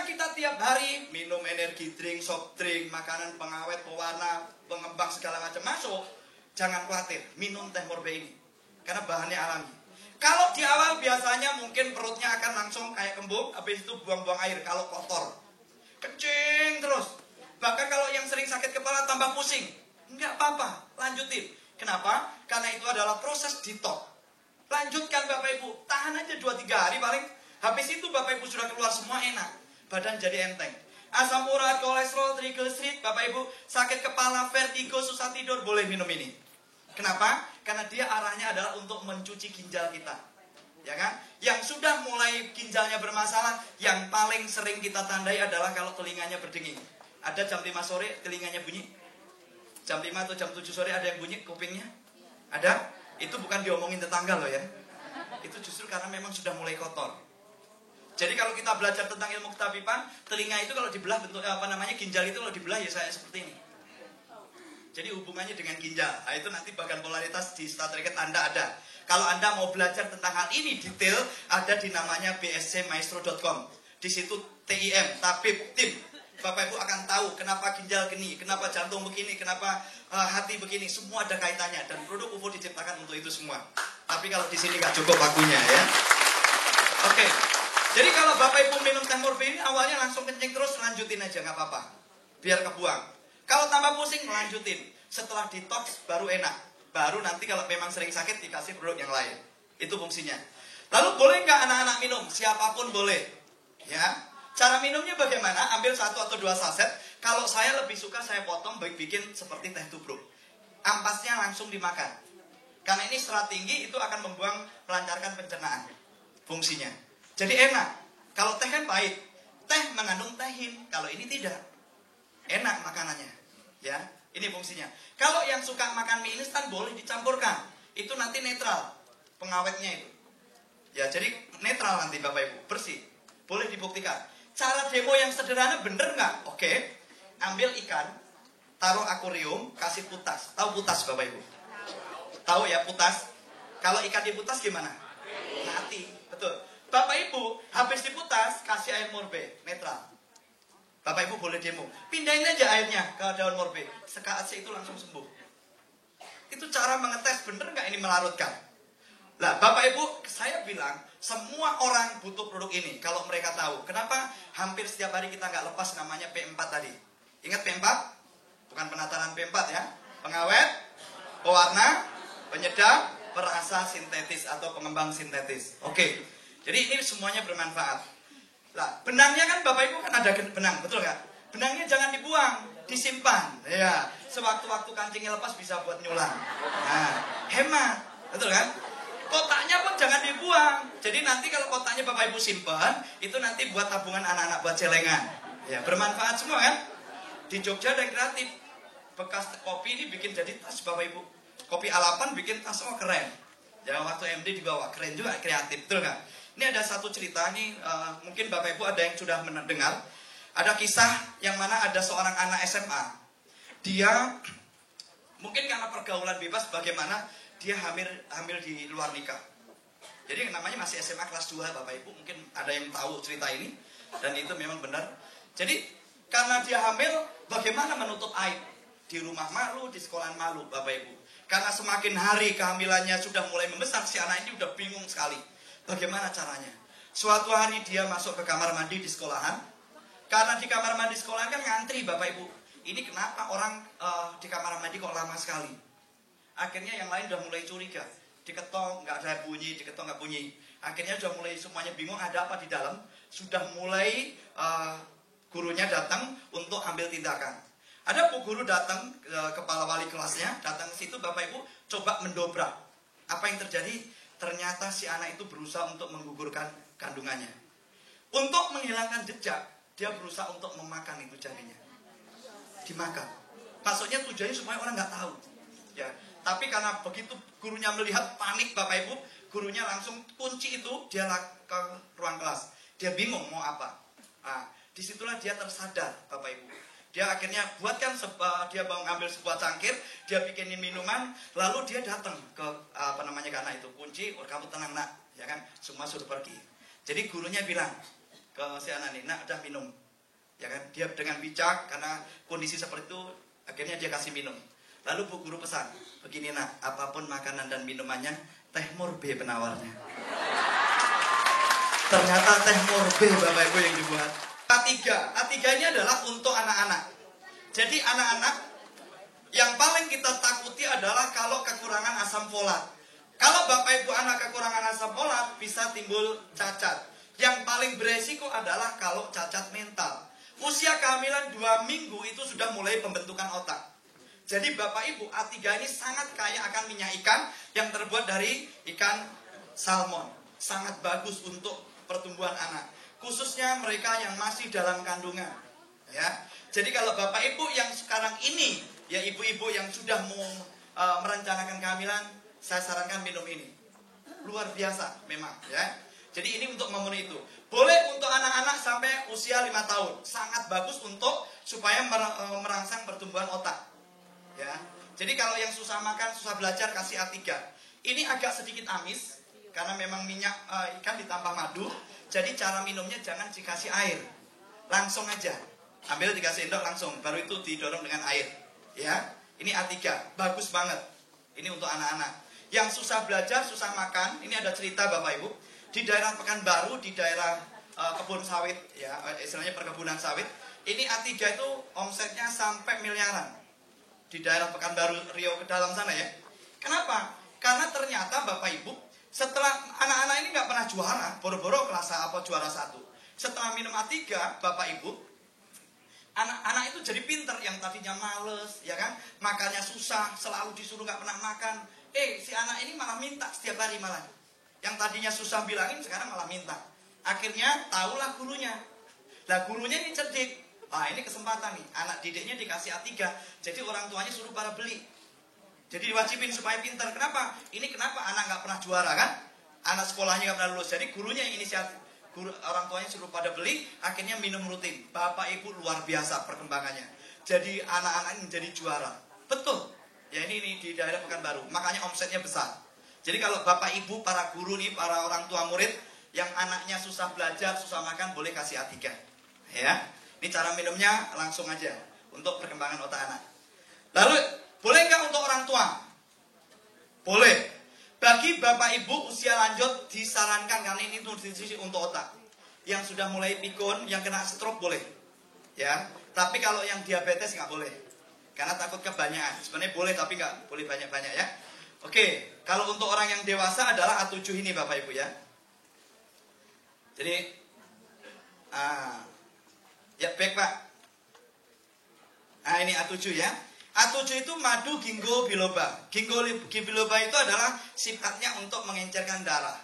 Karena kita tiap hari minum energi drink, soft drink, makanan pengawet, pewarna, pengembang segala macam masuk, jangan khawatir, minum teh morbe ini. Karena bahannya alami. Kalau di awal biasanya mungkin perutnya akan langsung kayak kembung, habis itu buang-buang air kalau kotor. Kencing terus. Bahkan kalau yang sering sakit kepala tambah pusing. Enggak apa-apa, lanjutin. Kenapa? Karena itu adalah proses detox. Lanjutkan Bapak Ibu, tahan aja 2-3 hari paling. Habis itu Bapak Ibu sudah keluar semua enak. Badan jadi enteng. Asam urat, kolesterol, trigliserid, Bapak Ibu sakit kepala, vertigo, susah tidur, boleh minum ini. Kenapa? Karena dia arahnya adalah untuk mencuci ginjal kita. Ya kan? Yang sudah mulai ginjalnya bermasalah, yang paling sering kita tandai adalah kalau telinganya berdenging. Ada jam 5 sore telinganya bunyi. Jam 5 atau jam 7 sore ada yang bunyi kupingnya. Ada? Itu bukan diomongin tetangga loh ya. Itu justru karena memang sudah mulai kotor. Jadi kalau kita belajar tentang ilmu ketabiban, telinga itu kalau dibelah bentuk ginjal itu kalau dibelah ya saya seperti ini. Jadi hubungannya dengan ginjal. Nah, itu nanti bagian polaritas di Star Trek Anda ada. Kalau Anda mau belajar tentang hal ini detail, ada di namanya bscmaestro.com. Di situ TIM, tabib, tim. Bapak Ibu akan tahu kenapa ginjal gini, kenapa jantung begini, kenapa hati begini. Semua ada kaitannya dan produk UFO diciptakan untuk itu semua. Tapi kalau di sini nggak cukup waktunya ya. Oke. Jadi kalau Bapak Ibu minum teh morbe ini awalnya langsung kencing terus, lanjutin aja nggak apa-apa. Biar kebuang. Kalau tambah pusing, lanjutin. Setelah detox baru enak. Baru nanti kalau memang sering sakit dikasih produk yang lain. Itu fungsinya. Lalu boleh nggak anak-anak minum? Siapapun boleh. Ya. Cara minumnya bagaimana? Ambil 1 atau 2 saset. Kalau saya lebih suka saya potong bikin seperti teh tubruk. Ampasnya langsung dimakan. Karena ini serat tinggi itu akan melancarkan pencernaan. Fungsinya. Jadi enak. Kalau teh kan pahit. Teh mengandung tehin. Kalau ini tidak. Enak makanannya. Ya, ini fungsinya. Kalau yang suka makan mie instan boleh dicampurkan. Itu nanti netral pengawetnya itu. Ya, jadi netral nanti Bapak Ibu, bersih. Boleh dibuktikan. Cara demo yang sederhana bener nggak? Oke. Ambil ikan, taruh akuarium, kasih putas. Tahu putas Bapak Ibu? Tahu ya putas? Kalau ikan diputas gimana? Mati. Betul. Bapak Ibu habis diputas kasih air morbe netral. Bapak Ibu boleh demo. Pindahin aja airnya ke daun morbe. Sekaat itu langsung sembuh. Itu cara mengetes bener nggak ini melarutkan. Nah Bapak Ibu saya bilang semua orang butuh produk ini. Kalau mereka tahu. Kenapa hampir setiap hari kita nggak lepas namanya P4 tadi. Ingat P4? Bukan penataran P4 ya. Pengawet, pewarna, penyedap, perasa sintetis atau pengembang sintetis. Oke. Jadi ini semuanya bermanfaat. Lah, benangnya kan Bapak Ibu kan ada benang, betul nggak? Benangnya jangan dibuang, disimpan. Ya, sewaktu-waktu kancingnya lepas bisa buat nyulam. Nah, hemat, betul kan? Kotaknya pun jangan dibuang. Jadi nanti kalau kotaknya Bapak Ibu simpan, itu nanti buat tabungan anak-anak buat celengan. Ya, bermanfaat semua kan? Di Jogja ada yang kreatif. Bekas kopi ini bikin jadi tas Bapak Ibu. Kopi alapan bikin tas, oh keren. Ya, waktu MD dibawa, keren juga, kreatif, betul nggak? Ini ada satu cerita nih, mungkin Bapak Ibu ada yang sudah mendengar. Ada kisah yang mana ada seorang anak SMA. Dia mungkin karena pergaulan bebas bagaimana dia hamil di luar nikah. Jadi namanya masih SMA kelas 2 Bapak Ibu. Mungkin ada yang tahu cerita ini. Dan itu memang benar. Jadi karena dia hamil bagaimana menutup aib. Di rumah malu, di sekolahan malu Bapak Ibu. Karena semakin hari kehamilannya sudah mulai membesar, si anak ini udah bingung sekali. Bagaimana caranya? Suatu hari dia masuk ke kamar mandi di sekolahan. Karena di kamar mandi sekolahan kan ngantri Bapak Ibu. Ini kenapa orang di kamar mandi kok lama sekali? Akhirnya yang lain udah mulai curiga. Diketok nggak ada bunyi, diketok nggak bunyi. Akhirnya udah mulai semuanya bingung ada apa di dalam. Sudah mulai gurunya datang untuk ambil tindakan. Ada bu guru datang, kepala wali kelasnya datang ke situ Bapak Ibu coba mendobrak. Apa yang terjadi? Ternyata si anak itu berusaha untuk menggugurkan kandungannya. Untuk menghilangkan jejak, dia berusaha untuk memakan itu janinnya. Dimakan. Maksudnya tujuannya supaya orang nggak tahu. Ya. Tapi karena begitu gurunya melihat panik Bapak Ibu, gurunya langsung kunci itu, dia ke ruang kelas. Dia bingung mau apa. Nah, disitulah dia tersadar Bapak Ibu. Dia akhirnya buatkan dia mau ngambil sebuah cangkir, dia bikinin minuman, lalu dia datang ke ke anak itu, kunci, kamu tenang nak, ya kan, semua suruh pergi. Jadi gurunya bilang, ke si anak ini, nak udah minum. Ya kan, dia dengan bijak karena kondisi seperti itu akhirnya dia kasih minum. Lalu bu guru pesan, begini nak, apapun makanan dan minumannya, teh murbe penawarnya. Ternyata teh murbe Bapak Ibu yang dibuat. A3 ini adalah untuk anak-anak. Jadi anak-anak yang paling kita takuti adalah kalau kekurangan asam folat. Kalau Bapak Ibu anak kekurangan asam folat bisa timbul cacat. Yang paling beresiko adalah kalau cacat mental. Usia kehamilan 2 minggu itu sudah mulai pembentukan otak. Jadi Bapak Ibu, A3 ini sangat kaya akan minyak ikan yang terbuat dari ikan salmon. Sangat bagus untuk pertumbuhan anak. Khususnya mereka yang masih dalam kandungan. Ya. Jadi kalau Bapak Ibu yang sekarang ini, ya ibu-ibu yang sudah mau merencanakan kehamilan, saya sarankan minum ini. Luar biasa memang ya. Jadi ini untuk memenuhi itu. Boleh untuk anak-anak sampai usia 5 tahun. Sangat bagus untuk supaya merangsang pertumbuhan otak. Ya. Jadi kalau yang susah makan, susah belajar, kasih A3. Ini agak sedikit amis karena memang minyak ikan ditambah madu. Jadi cara minumnya jangan dikasih air. Langsung aja. Ambil 3 sendok langsung, baru itu didorong dengan air. Ya. Ini A3, bagus banget. Ini untuk anak-anak. Yang susah belajar, susah makan, ini ada cerita Bapak Ibu. Di daerah Pekanbaru, di daerah kebun sawit, ya istilahnya perkebunan sawit. Ini A3 itu omsetnya sampai miliaran. Di daerah Pekanbaru, Riau ke dalam sana ya. Kenapa? Karena ternyata Bapak Ibu, setelah anak-anak ini nggak pernah juara, boro-boro kelas apa juara 1. Setelah minum A3, Bapak Ibu, anak-anak itu jadi pinter. Yang tadinya males, ya kan, makannya susah, selalu disuruh nggak pernah makan. Si anak ini malah minta setiap hari malah. Yang tadinya susah bilangin sekarang malah minta. Akhirnya tahulah gurunya. Lah gurunya ini cerdik. Ini kesempatan nih. Anak didiknya dikasih A3. Jadi orang tuanya suruh pada beli. Jadi diwajibin supaya pintar. Kenapa? Ini kenapa anak nggak pernah juara kan? Anak sekolahnya nggak pernah lulus. Jadi gurunya yang inisiatif. Orang tuanya suruh pada beli. Akhirnya minum rutin. Bapak Ibu luar biasa perkembangannya. Jadi anak-anak ini jadi juara. Betul. Ya ini di daerah Pekanbaru. Makanya omsetnya besar. Jadi kalau Bapak Ibu, para guru nih, para orang tua murid yang anaknya susah belajar, susah makan, boleh kasih A3. Ya. Ini cara minumnya langsung aja untuk perkembangan otak anak. Lalu, boleh nggak untuk orang tua? Boleh. Bagi Bapak Ibu usia lanjut disarankan karena ini nutrisi untuk otak. Yang sudah mulai pikun, yang kena stroke boleh. Ya. Tapi kalau yang diabetes nggak boleh. Karena takut kebanyakan. Sebenarnya boleh tapi nggak boleh banyak-banyak ya. Oke, kalau untuk orang yang dewasa adalah A7 ini Bapak Ibu ya. Jadi, ya baik Pak. Ini A7 ya. A7 itu madu ginkgo biloba. Ginkgo biloba itu adalah sifatnya untuk mengencerkan darah.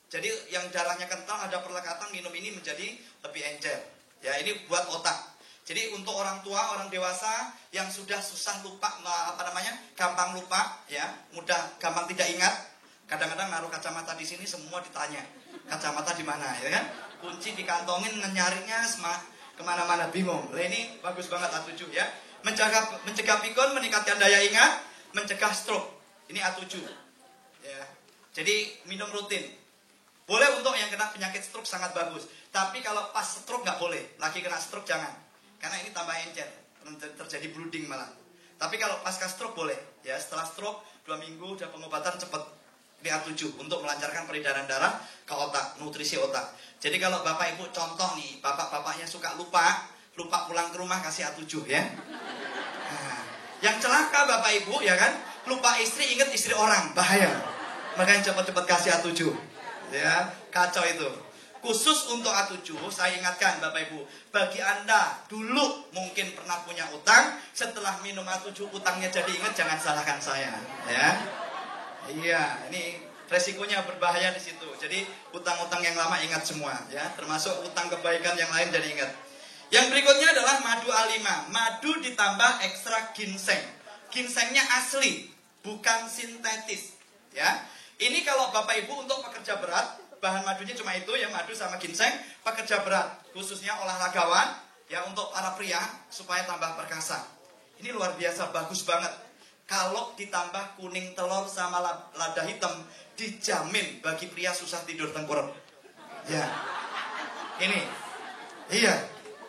Jadi yang darahnya kental ada perlekatan, minum ini menjadi lebih encer. Ya ini buat otak. Jadi untuk orang tua, orang dewasa yang sudah susah lupa, gampang lupa, ya, mudah, gampang tidak ingat. Kadang-kadang naruh kacamata di sini semua ditanya, kacamata di mana, ya kan? Kunci dikantongin, nyarinya kemana-mana bingung. Nah, ini bagus banget A7 ya. Mencegah pikun, meningkatkan daya ingat, mencegah stroke. Ini A7. Ya. Jadi minum rutin. Boleh untuk yang kena penyakit stroke sangat bagus. Tapi kalau pas stroke nggak boleh. Lagi kena stroke jangan. Karena ini tambah encer, terjadi bleeding malah. Tapi kalau pasca stroke boleh, ya setelah stroke 2 minggu udah pengobatan cepat. Ini A7 untuk melancarkan peredaran darah ke otak, nutrisi otak. Jadi kalau Bapak Ibu contoh nih, bapak-bapaknya suka lupa pulang ke rumah kasih A7 ya. Nah, yang celaka Bapak Ibu ya kan, lupa istri ingat istri orang, bahaya. Makanya cepat-cepat kasih A7. Ya, kacau itu. Khusus untuk A7, saya ingatkan Bapak Ibu, bagi Anda dulu mungkin pernah punya utang, setelah minum A7 utangnya jadi ingat, jangan salahkan saya, ya. Iya, ini resikonya berbahaya di situ. Jadi utang-utang yang lama ingat semua, ya, termasuk utang kebaikan yang lain jadi ingat. Yang berikutnya adalah madu A5, madu ditambah ekstrak ginseng. Ginsengnya asli, bukan sintetis, ya. Ini kalau Bapak Ibu untuk pekerja berat, bahan madunya cuma itu ya, madu sama ginseng. Pekerja berat, khususnya olahragawan, ya untuk para pria supaya tambah perkasa. Ini luar biasa, bagus banget. Kalau ditambah kuning telur sama lada hitam, dijamin bagi pria susah tidur tengkurap. Ya, Ini. Iya.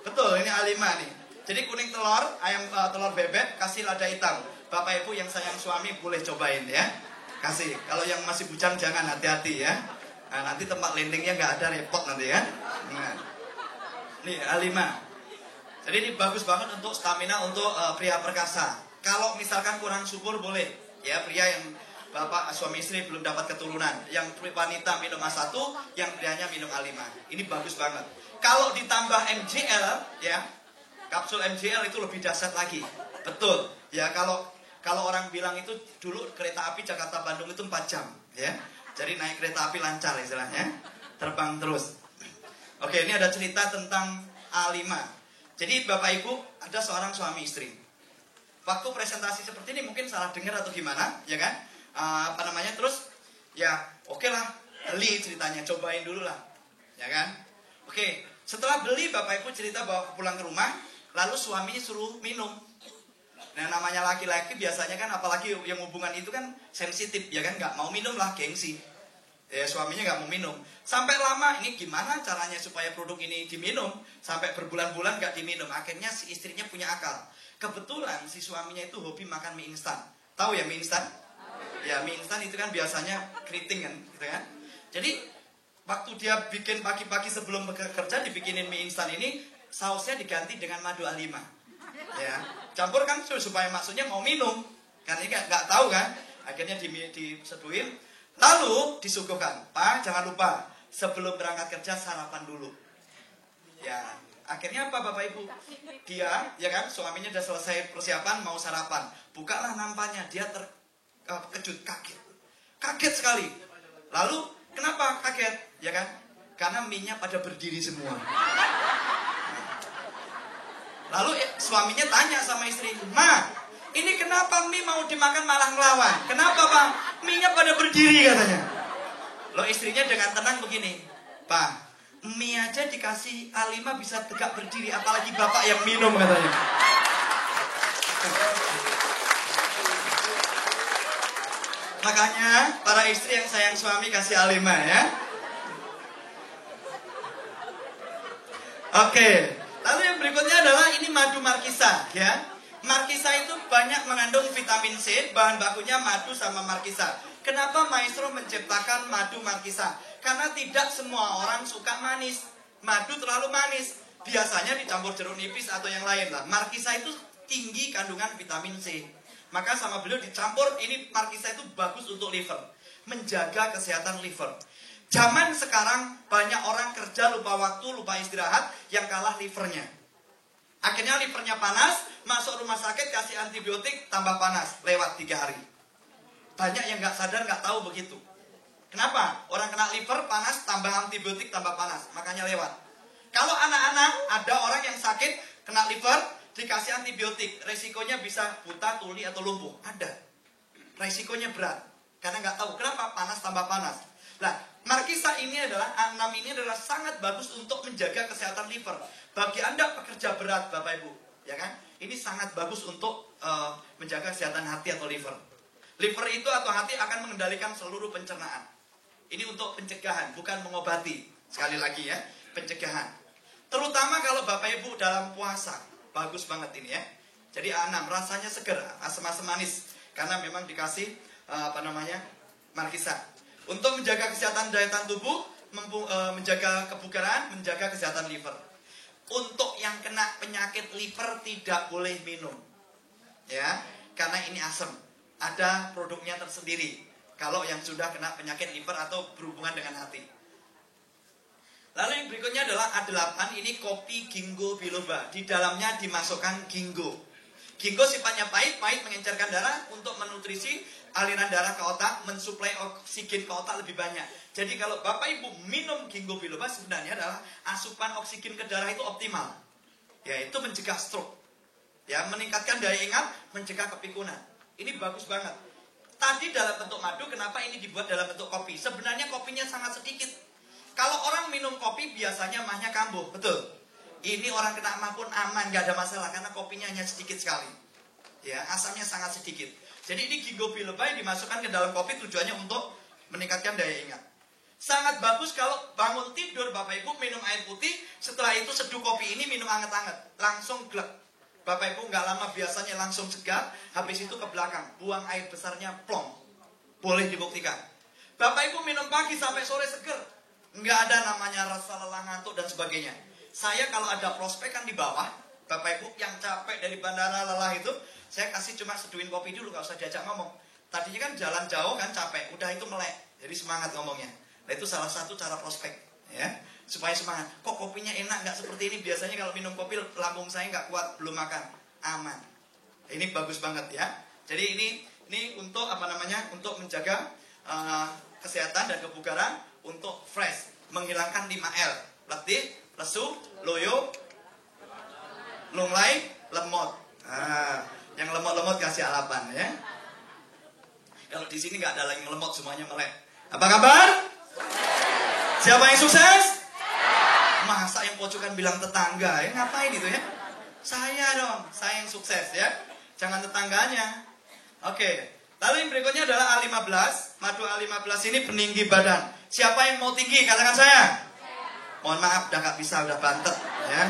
Betul, ini A5 nih. Jadi kuning telur, ayam telur bebek, kasih lada hitam. Bapak Ibu yang sayang suami boleh cobain ya. Kasih. Kalau yang masih bujang jangan, hati-hati ya. Nah, nanti tempat landingnya nggak ada, repot nanti ya. Nah. Nih A5. Jadi ini bagus banget untuk stamina untuk pria perkasa. Kalau misalkan kurang subur boleh ya, pria yang bapak suami istri belum dapat keturunan, yang wanita minum A1, yang prianya minum A5. Ini bagus banget. Kalau ditambah MGL ya, kapsul MGL itu lebih dahsyat lagi. Betul. Ya kalau orang bilang itu dulu kereta api Jakarta Bandung itu 4 jam ya. Jadi naik kereta api lancar istilahnya. Terbang terus. Oke, ini ada cerita tentang A5. Jadi Bapak Ibu ada seorang suami istri. Waktu presentasi seperti ini mungkin salah dengar atau gimana, ya kan? Terus ya oke lah, beli ceritanya, cobain dulu lah, ya kan? Oke, setelah beli Bapak Ibu cerita bawa pulang ke rumah, lalu suaminya suruh minum. Nah namanya laki-laki biasanya kan, apalagi yang hubungan itu kan sensitif, ya kan? Nggak mau minum lah, gengsi. Ya suaminya nggak mau minum. Sampai lama, ini gimana caranya supaya produk ini diminum? Sampai berbulan-bulan nggak diminum. Akhirnya si istrinya punya akal. Kebetulan si suaminya itu hobi makan mie instan. Tahu ya mie instan? Ya mie instan itu kan biasanya keriting kan, gitu kan? Jadi waktu dia bikin pagi-pagi sebelum bekerja dibikinin mie instan ini, sausnya diganti dengan madu A5. Ya, campur kan supaya maksudnya mau minum. Kan ini nggak tahu kan? Akhirnya diseduhin. Lalu disuguhkan, Pak jangan lupa sebelum berangkat kerja sarapan dulu. Ya, akhirnya apa Bapak Ibu? Dia, ya kan, suaminya udah selesai persiapan mau sarapan. Bukalah nampaknya, dia terkejut, kaget sekali. Lalu kenapa kaget? Ya kan? Karena mie-nya pada berdiri semua. Lalu suaminya tanya sama istri, "Ma, ini kenapa mie mau dimakan malah ngelawan? Kenapa Pak? Mie-nya pada berdiri," katanya. Loh istrinya dengan tenang begini, "Pak, mie aja dikasih A5 bisa tegak berdiri, apalagi Bapak yang minum," katanya. Makanya para istri yang sayang suami kasih A5 ya. Oke, lalu yang berikutnya adalah ini madu markisa ya. Markisa itu banyak mengandung vitamin C, bahan bakunya madu sama markisa. Kenapa Maestro menciptakan madu markisa? Karena tidak semua orang suka manis. Madu terlalu manis. Biasanya dicampur jeruk nipis atau yang lain lah. Markisa itu tinggi kandungan vitamin C. Maka sama beliau dicampur, ini markisa itu bagus untuk liver. Menjaga kesehatan liver. Zaman sekarang banyak orang kerja lupa waktu, lupa istirahat, yang kalah livernya. Akhirnya livernya panas, masuk rumah sakit kasih antibiotik, tambah panas, lewat 3 hari. Banyak yang nggak sadar, nggak tahu begitu. Kenapa? Orang kena liver panas, tambah antibiotik, tambah panas, makanya lewat. Kalau anak-anak, ada orang yang sakit, kena liver, dikasih antibiotik, resikonya bisa buta, tuli, atau lumpuh. Ada. Resikonya berat, karena nggak tahu. Kenapa? Panas tambah panas. Nah, markisa ini adalah, A6 ini adalah sangat bagus untuk menjaga kesehatan liver. Bagi Anda pekerja berat, Bapak Ibu, ya kan? Ini sangat bagus untuk menjaga kesehatan hati atau liver. Liver itu atau hati akan mengendalikan seluruh pencernaan. Ini untuk pencegahan, bukan mengobati. Sekali lagi ya, pencegahan. Terutama kalau Bapak Ibu dalam puasa, bagus banget ini ya. Jadi A6 rasanya seger, asam-asam manis, karena memang dikasih markisa. Untuk menjaga kesehatan daya tahan tubuh, menjaga kebugaran, menjaga kesehatan liver. Untuk yang kena penyakit liver tidak boleh minum, ya, karena ini asam. Ada produknya tersendiri. Kalau yang sudah kena penyakit liver atau berhubungan dengan hati. Lalu yang berikutnya adalah A8, ini kopi ginkgo biloba. Di dalamnya dimasukkan ginkgo. Ginkgo sifatnya pahit mengencerkan darah untuk menutrisi aliran darah ke otak, mensuplai oksigen ke otak lebih banyak. Jadi kalau Bapak Ibu minum ginkgo biloba sebenarnya adalah asupan oksigen ke darah itu optimal. Yaitu mencegah stroke. Ya, meningkatkan daya ingat, mencegah kepikunan. Ini bagus banget. Tadi dalam bentuk madu, kenapa ini dibuat dalam bentuk kopi? Sebenarnya kopinya sangat sedikit. Kalau orang minum kopi biasanya mahnya kambuh, betul? Ini orang kena mah pun aman, gak ada masalah karena kopinya hanya sedikit sekali. Ya, asamnya sangat sedikit. Jadi ini ginkgo biloba yang dimasukkan ke dalam kopi tujuannya untuk meningkatkan daya ingat. Sangat bagus kalau bangun tidur Bapak Ibu minum air putih, setelah itu seduh kopi ini minum anget-anget, langsung glek. Bapak Ibu nggak lama biasanya langsung segar, habis itu ke belakang, buang air besarnya plong. Boleh dibuktikan. Bapak Ibu minum pagi sampai sore seger, nggak ada namanya rasa lelah, ngantuk dan sebagainya. Saya kalau ada prospekan di bawah, Bapak Ibu yang capek dari bandara lelah itu, saya kasih cuma seduhin kopi dulu, nggak usah diajak ngomong. Tadinya kan jalan jauh kan capek, udah itu melek, jadi semangat ngomongnya. Nah itu salah satu cara prospek, ya, supaya semangat. Kok kopinya enak, nggak seperti ini. Biasanya kalau minum kopi lambung saya nggak kuat, belum makan, aman. Ini bagus banget ya. Jadi ini untuk apa namanya? Untuk menjaga kesehatan dan kebugaran, untuk fresh, menghilangkan 5L, letih, lesu, loyo, lunglai, lemot. Yang lemot-lemot kasih alapan ya. Kalau di sini nggak ada lagi lemot, semuanya melek. Apa kabar? Siapa yang sukses? Masa yang pojokan bilang tetangga ya, ngapain itu ya? Saya dong, saya yang sukses ya. Jangan tetangganya. Oke. Lalu yang berikutnya adalah A15. Madu A15 ini peninggi badan. Siapa yang mau tinggi? Katakan saya. Mohon maaf, udah nggak bisa, udah bantet ya.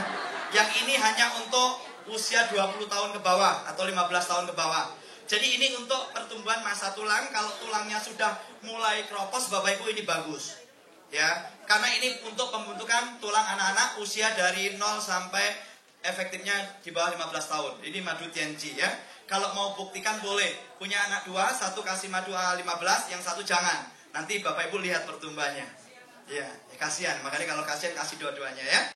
Yang ini hanya untuk usia 20 tahun ke bawah atau 15 tahun ke bawah. Jadi ini untuk pertumbuhan massa tulang. Kalau tulangnya sudah mulai keropos, Bapak Ibu ini bagus. Ya, karena ini untuk pembentukan tulang anak-anak usia dari 0 sampai efektifnya di bawah 15 tahun. Ini madu TNG ya. Kalau mau buktikan boleh. Punya anak 2, satu kasih madu A15, yang satu jangan. Nanti Bapak Ibu lihat pertumbuhannya. Ya, kasihan. Makanya kalau kasihan kasih dua-duanya ya.